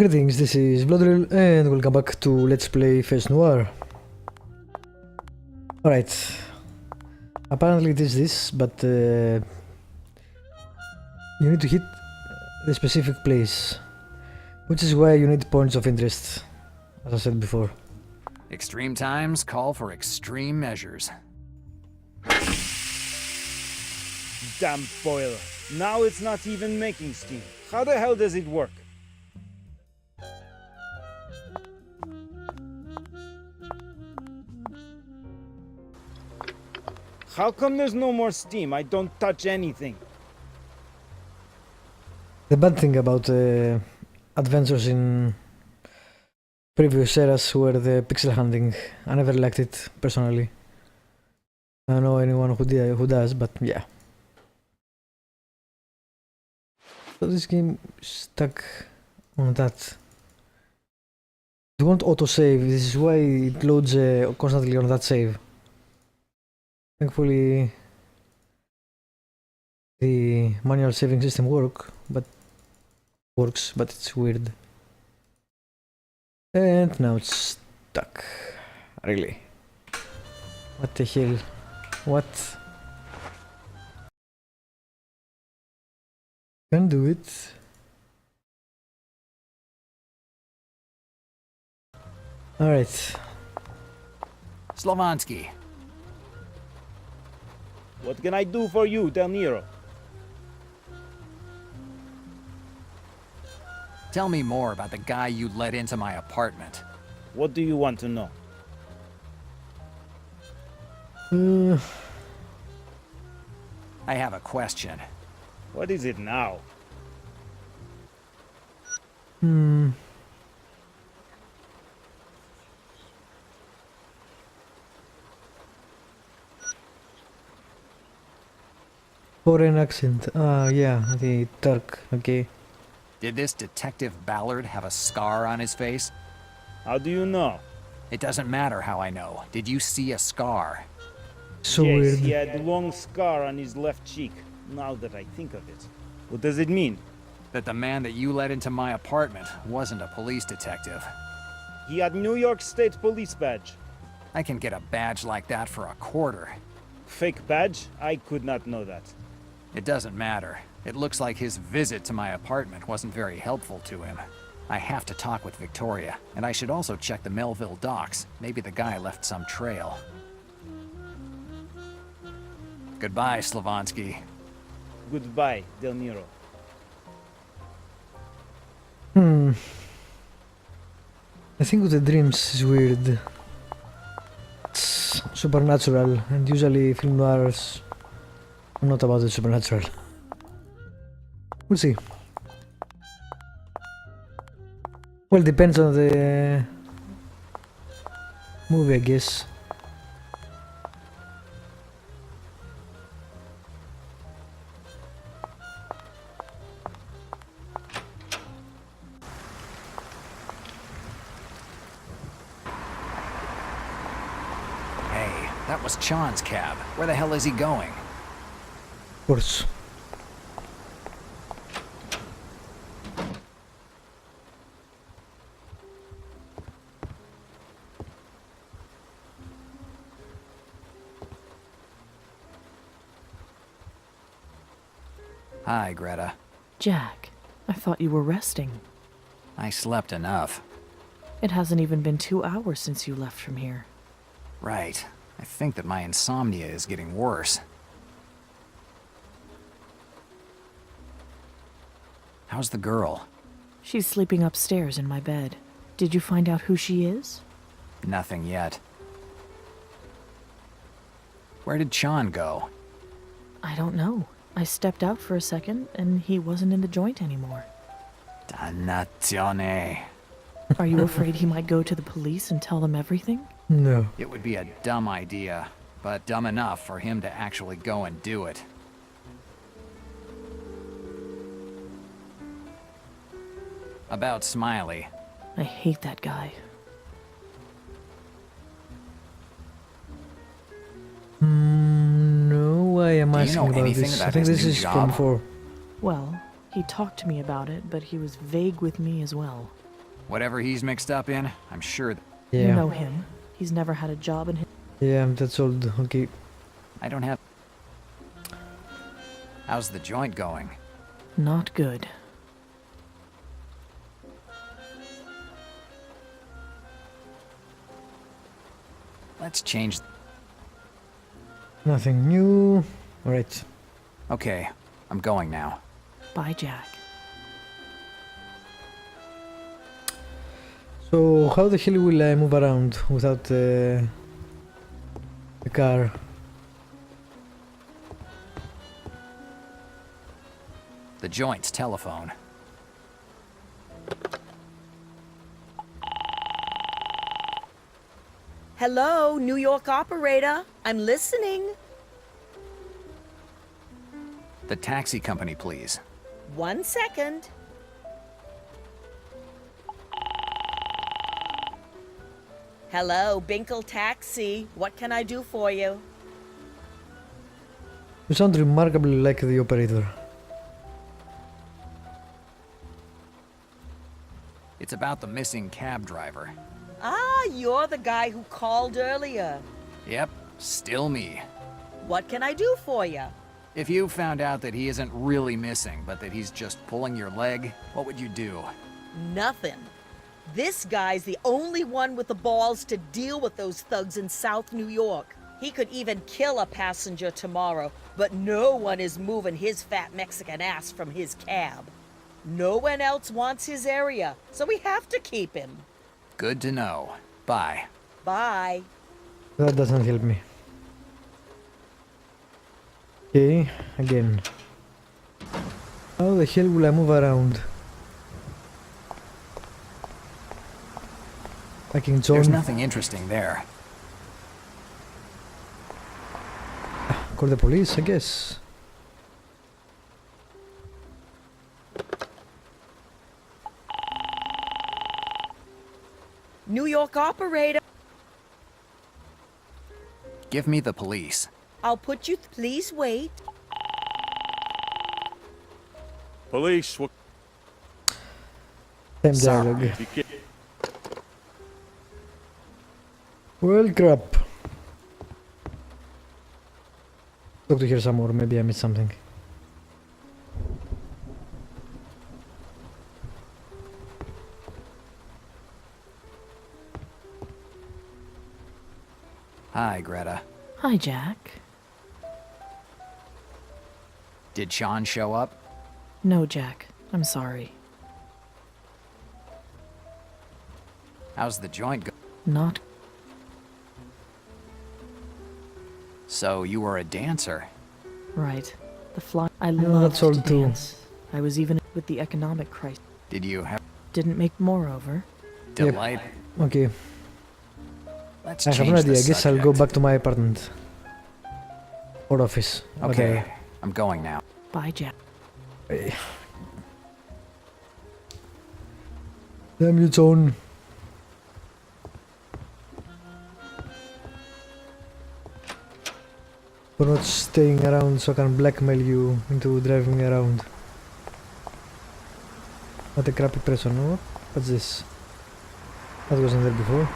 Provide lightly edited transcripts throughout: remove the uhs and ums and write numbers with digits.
Greetings, this is Vlodril and welcome back to Let's Play face-noir. Alright, apparently it is this, but you need to hit the specific place, which is why you need points of interest, as I said before. Extreme times call for extreme measures. Damn boiler. Now it's not even making steam. How the hell does it work? How come there's no more steam? I don't touch anything. The bad thing about adventures in previous eras were the pixel hunting. I never liked it, personally. I don't know anyone who does, but yeah. So this game is stuck on that. You want autosave, this is why it loads constantly on that save. Thankfully the manual saving system works, but it's weird. And now it's stuck. Really? What the hell? What? Can do it. Alright. Slovansky. What can I do for you, Del Nero? Tell me more about the guy you let into my apartment. What do you want to know? I have a question. What is it now? Foreign accent. Yeah, the Turk. Okay. Did this Detective Ballard have a scar on his face? How do you know? It doesn't matter how I know. Did you see a scar? So yes, weird. he had a long scar on his left cheek, now that I think of it. What does it mean? That the man that you let into my apartment wasn't a police detective. He had New York State police badge. I can get a badge like that for a quarter. Fake badge? I could not know that. It doesn't matter. It looks like his visit to my apartment wasn't very helpful to him. I have to talk with Victoria, and I should also check the Melville docks. Maybe the guy left some trail. Goodbye, Slovansky. Goodbye, Del Nero. I think with the dreams is weird. It's supernatural, and usually film noirs are not about the supernatural. We'll see. Well, depends on the movie, I guess. Hey, that was Chan's cab. Where the hell is he going? Of course. Hi, Greta. Jack, I thought you were resting. I slept enough. It hasn't even been 2 hours since you left from here. Right. I think that my insomnia is getting worse. How's the girl? She's sleeping upstairs in my bed. Did you find out who she is? Nothing yet. Where did Chan go? I don't know. I stepped out for a second, and he wasn't in the joint anymore. Dannazione. Are you afraid he might go to the police and tell them everything? No. It would be a dumb idea, but dumb enough for him to actually go and do it. About Smiley. I hate that guy. No, why am I Do you know asking about anything this? about I think his this new is job? from 4. Well, he talked to me about it, but he was vague with me as well. Whatever he's mixed up in, I'm sure Yeah. You know him. He's never had a job in his... Yeah, that's old. Okay. I don't have... How's the joint going? Not good. Let's change... Nothing new. Alright. Okay, I'm going now. Bye, Jack. So, how the hell will I move around without the car? The joint's telephone. Hello, New York operator. I'm listening. The taxi company, please. 1 second. Hello, Binkle Taxi. What can I do for you? You sound remarkably like the operator. It's about the missing cab driver. Ah, you're the guy who called earlier. Yep, still me. What can I do for you? If you found out that he isn't really missing, but that he's just pulling your leg, what would you do? Nothing. This guy's the only one with the balls to deal with those thugs in South New York. He could even kill a passenger tomorrow, but no one is moving his fat Mexican ass from his cab. No one else wants his area, so we have to keep him. Good to know. Bye. Bye. That doesn't help me. Okay, again. How the hell will I move around? Fucking There's zone. nothing interesting there. Call the police, I guess. New York operator. Give me the police. I'll put you. Please wait. Police, what? Same Sorry. dialogue. Well, crap. Talk to hear some more, maybe I missed something. Hi, Greta. Hi, Jack. Did Sean show up? No, Jack. I'm sorry. How's the joint go? Not... So you were a dancer. Right. The fly... I Yeah, loved that's all to too. dance. I was even with the economic crisis. Did you have Didn't make moreover. delight? Okay, Let's I have change no the idea. I guess I'll go subject. back to my apartment. Or office. Okay, whatever. I'm going now. Bye, Jack. Hey. Damn you, John. For not staying around so I can blackmail you into driving me around. What a crappy person. Oh, what's this? That wasn't there before.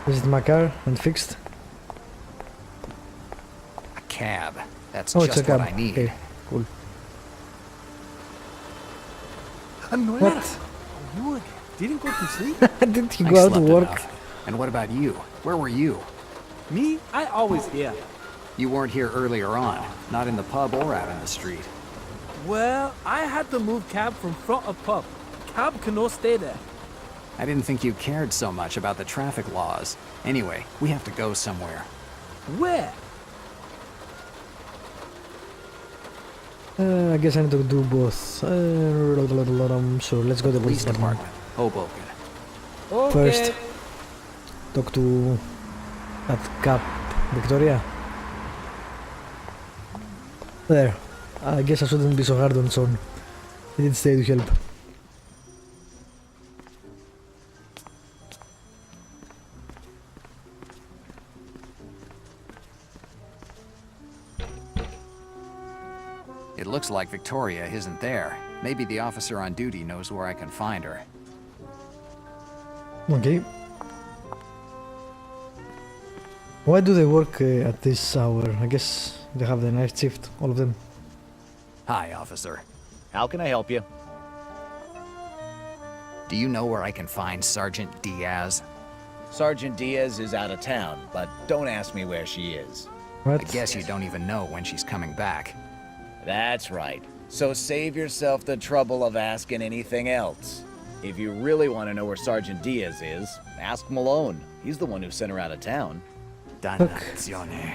Is it my car and fixed? A cab. That's Oh, it's just a cab. what I need. Okay, cool. Anuela, What? you again? Didn't go to sleep? Did he I go out to slept work? enough. And what about you? Where were you? Me? I always here. You weren't here earlier on, not in the pub or out in the street. Well, I had to move cab from front of pub. Cab cannot stay there. I didn't think you cared so much about the traffic laws. Anyway, we have to go somewhere. Where? I guess I need to do both. Sure, let's go to the Police police department. department, Hoboken. Okay. First, talk to that cop, Victoria. There. I guess I shouldn't be so hard on Son. He did stay to help. It looks Looks like Victoria isn't there. Maybe the officer on duty knows where I can find her. Okay. Why do they work at this hour? I guess they have the night shift, all of them. Hi, officer. How can I help you? Do you know where I can find Sergeant Diaz? Sergeant Diaz is out of town, but don't ask me where she is. What? I guess you don't even know when she's coming back. That's right. So save yourself the trouble of asking anything else. If you really want to know where Sergeant Diaz is, ask Malone. He's the one who sent her out of town. Dannazione.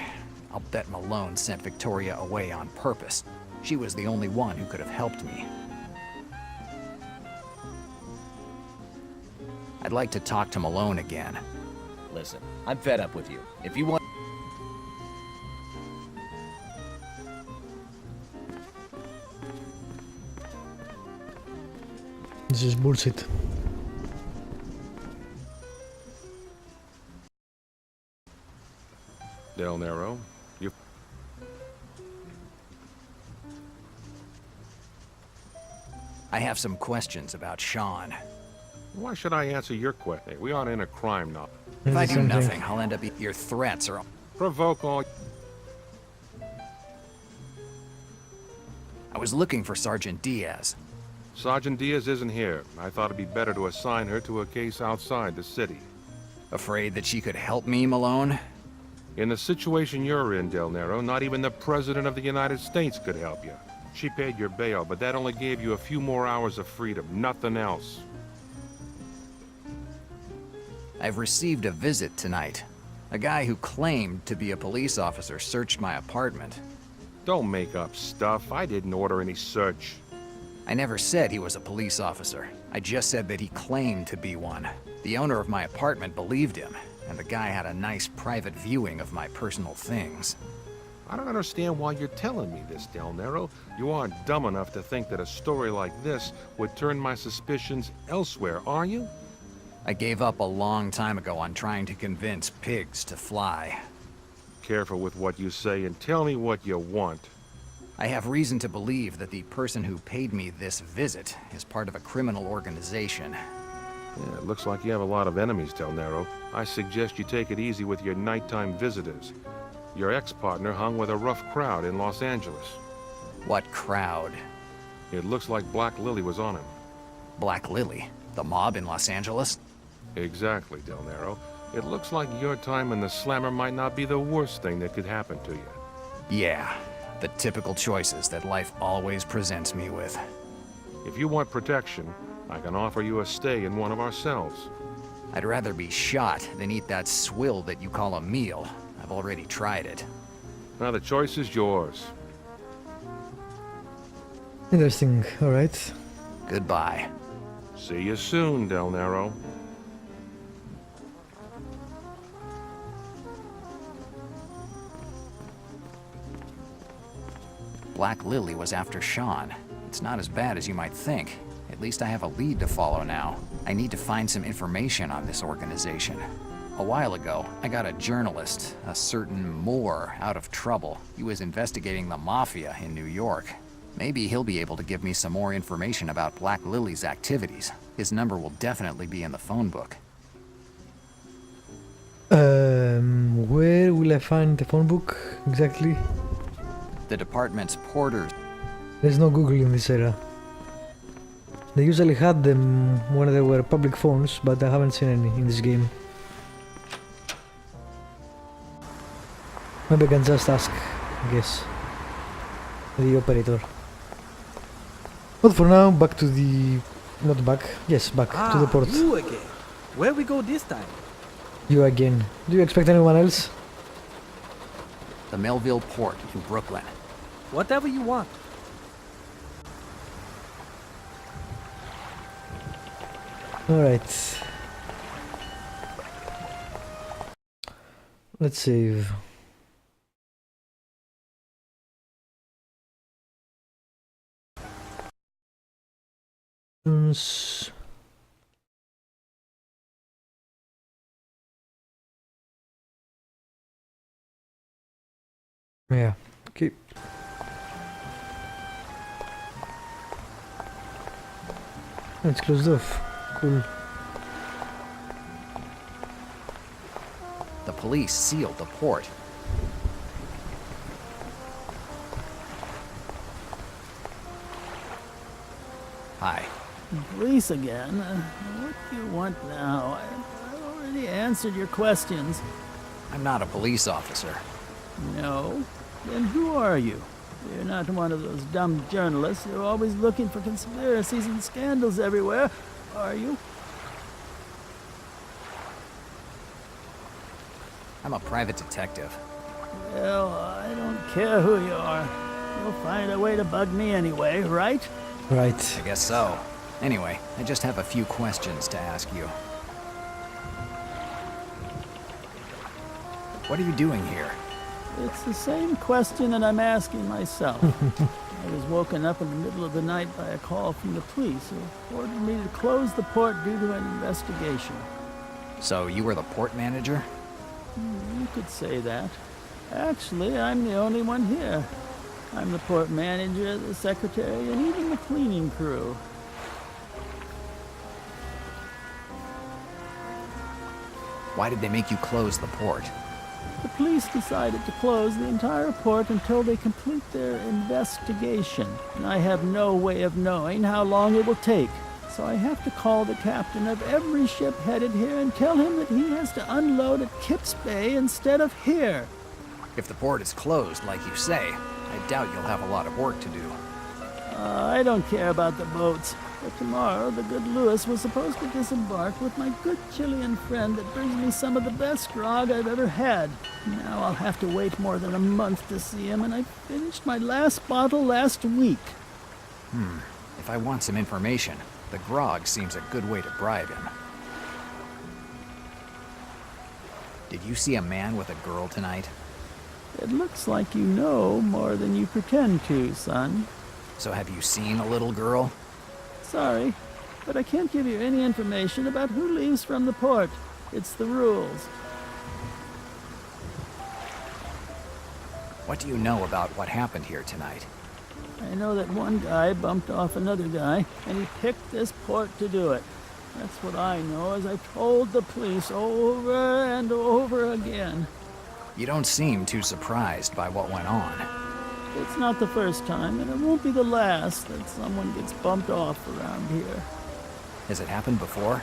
I'll bet Malone sent Victoria away on purpose. She was the only one who could have helped me. I'd like to talk to Malone again. Listen, I'm fed up with you. If you want... This is bullshit. Del Nero, you... I have some questions about Sean. Why should I answer your question? We aren't in a crime novel. If I do Something. nothing, I'll end up your threats or... Provoke all... I was looking for Sergeant Diaz. Sergeant Diaz isn't here. I thought it'd be better to assign her to a case outside the city. Afraid that she could help me, Malone? In the situation you're in, Del Nero, not even the President of the United States could help you. She paid your bail, but that only gave you a few more hours of freedom, nothing else. I've received a visit tonight. A guy who claimed to be a police officer searched my apartment. Don't make up stuff. I didn't order any search. I never said he was a police officer. I just said that he claimed to be one. The owner of my apartment believed him, and the guy had a nice private viewing of my personal things. I don't understand why you're telling me this, Del Nero. You aren't dumb enough to think that a story like this would turn my suspicions elsewhere, are you? I gave up a long time ago on trying to convince pigs to fly. Careful with what you say and tell me what you want. I have reason to believe that the person who paid me this visit is part of a criminal organization. Yeah, it looks like you have a lot of enemies, Del Nero. I suggest you take it easy with your nighttime visitors. Your ex-partner hung with a rough crowd in Los Angeles. What crowd? It looks like Black Lily was on him. Black Lily? The mob in Los Angeles? Exactly, Del Nero. It looks like your time in the slammer might not be the worst thing that could happen to you. Yeah, the typical choices that life always presents me with. If you want protection, I can offer you a stay in one of our cells. I'd rather be shot than eat that swill that you call a meal. I've already tried it. Now the choice is yours. Interesting, alright. Goodbye. See you soon, Del Nero. Black Lily was after Sean. It's not as bad as you might think. At least I have a lead to follow now. I need to find some information on this organization. A while ago, I got a journalist, a certain Moore, out of trouble. He was investigating the Mafia in New York. Maybe he'll be able to give me some more information about Black Lily's activities. His number will definitely be in the phone book. Where will I find the phone book exactly? The department's porters. There's no Google in this era. They usually had them when there were public phones, but I haven't seen any in this game. Maybe I can just ask, I guess, the operator. But for now, back to the... not back, yes, back to the port. You again. Where we go this time? You again. Do you expect anyone else? The Melville Port in Brooklyn. Whatever you want. Alright. Let's save. Yeah, okay. It's closed off. Cool. The police sealed the port. Hi. Police again? What do you want now? I've already answered your questions. I'm not a police officer. No? Then who are you? You're not one of those dumb journalists who are always looking for conspiracies and scandals everywhere, are you? I'm a private detective. Well, I don't care who you are. You'll find a way to bug me anyway, right? Right. I guess so. Anyway, I just have a few questions to ask you. What are you doing here? It's the same question that I'm asking myself. I was woken up in the middle of the night by a call from the police who ordered me to close the port due to an investigation. So you were the port manager? You could say that. Actually, I'm the only one here. I'm the port manager, the secretary, and even the cleaning crew. Why did they make you close the port? The police decided to close the entire port until they complete their investigation. And I have no way of knowing how long it will take. So I have to call the captain of every ship headed here and tell him that he has to unload at Kips Bay instead of here. If the port is closed, like you say, I doubt you'll have a lot of work to do. I don't care about the boats. But tomorrow, the good Lewis was supposed to disembark with my good Chilean friend that brings me some of the best grog I've ever had. Now I'll have to wait more than a month to see him, and I finished my last bottle last week. If I want some information, the grog seems a good way to bribe him. Did you see a man with a girl tonight? It looks like you know more than you pretend to, son. So have you seen a little girl? Sorry, but I can't give you any information about who leaves from the port. It's the rules. What do you know about what happened here tonight? I know that one guy bumped off another guy, and he picked this port to do it. That's what I know, as I told the police over and over again. You don't seem too surprised by what went on. It's not the first time, and it won't be the last that someone gets bumped off around here. Has it happened before?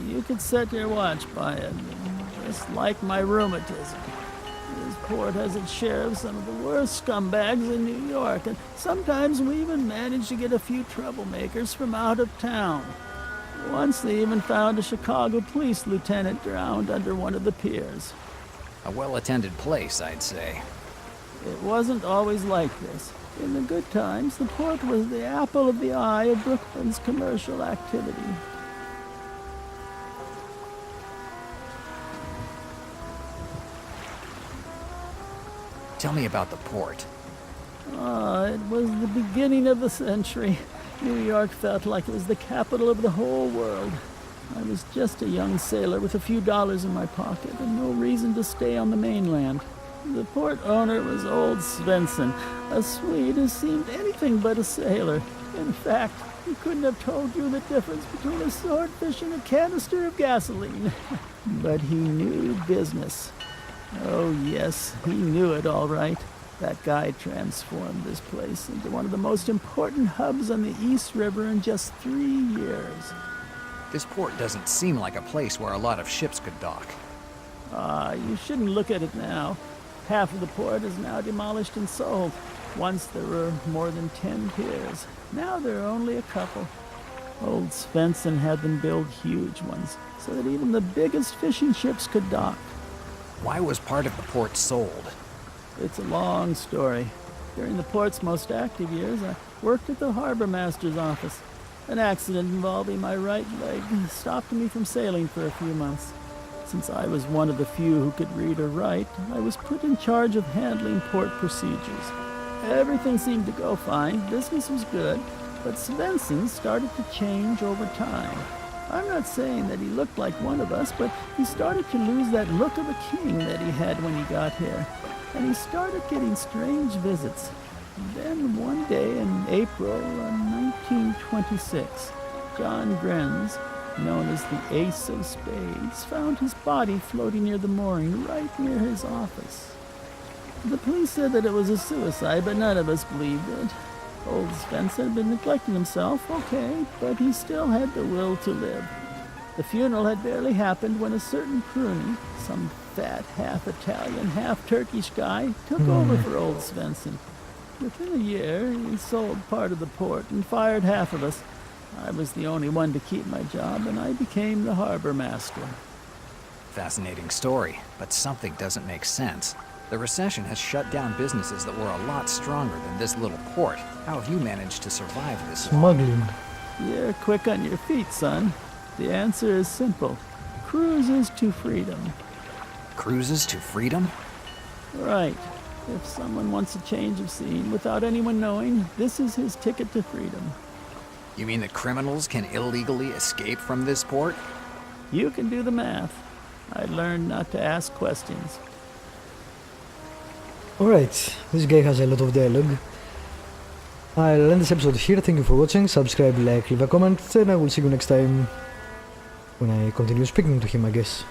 You could set your watch by it, just like my rheumatism. This port has its share of some of the worst scumbags in New York, and sometimes we even manage to get a few troublemakers from out of town. Once they even found a Chicago police lieutenant drowned under one of the piers. A well-attended place, I'd say. It wasn't always like this. In the good times, the port was the apple of the eye of Brooklyn's commercial activity. Tell me about the port. It was the beginning of the century. New York felt like it was the capital of the whole world. I was just a young sailor with a few dollars in my pocket and no reason to stay on the mainland. The port owner was old Svensson, a Swede who seemed anything but a sailor. In fact, he couldn't have told you the difference between a swordfish and a canister of gasoline. But he knew business. Oh yes, he knew it all right. That guy transformed this place into one of the most important hubs on the East River in just 3 years. This port doesn't seem like a place where a lot of ships could dock. You shouldn't look at it now. Half of the port is now demolished and sold. Once there were more than 10 piers. Now there are only a couple. Old Svensson had them build huge ones, so that even the biggest fishing ships could dock. Why was part of the port sold? It's a long story. During the port's most active years, I worked at the harbor master's office. An accident involving my right leg stopped me from sailing for a few months. Since I was one of the few who could read or write, I was put in charge of handling port procedures. Everything seemed to go fine, business was good, but Svensson started to change over time. I'm not saying that he looked like one of us, but he started to lose that look of a king that he had when he got here. And he started getting strange visits. Then one day in April 1926, John Grenz, known as the Ace of Spades, found his body floating near the mooring right near his office. The police said that it was a suicide, but none of us believed it. Old Svensson had been neglecting himself, okay, but he still had the will to live. The funeral had barely happened when a certain crony, some fat, half-Italian, half-Turkish guy, took over for old Svensson. Within a year, he sold part of the port and fired half of us. I was the only one to keep my job, and I became the harbor master. Fascinating story, but something doesn't make sense. The recession has shut down businesses that were a lot stronger than this little port. How have you managed to survive this long? Smuggling. You're quick on your feet, son. The answer is simple. Cruises to freedom. Cruises to freedom? Right. If someone wants a change of scene without anyone knowing, this is his ticket to freedom. You mean that criminals can illegally escape from this port? You can do the math. I learned not to ask questions. Alright, this guy has a lot of dialogue. I'll end this episode here. Thank you for watching. Subscribe, like, leave a comment, and I will see you next time when I continue speaking to him, I guess.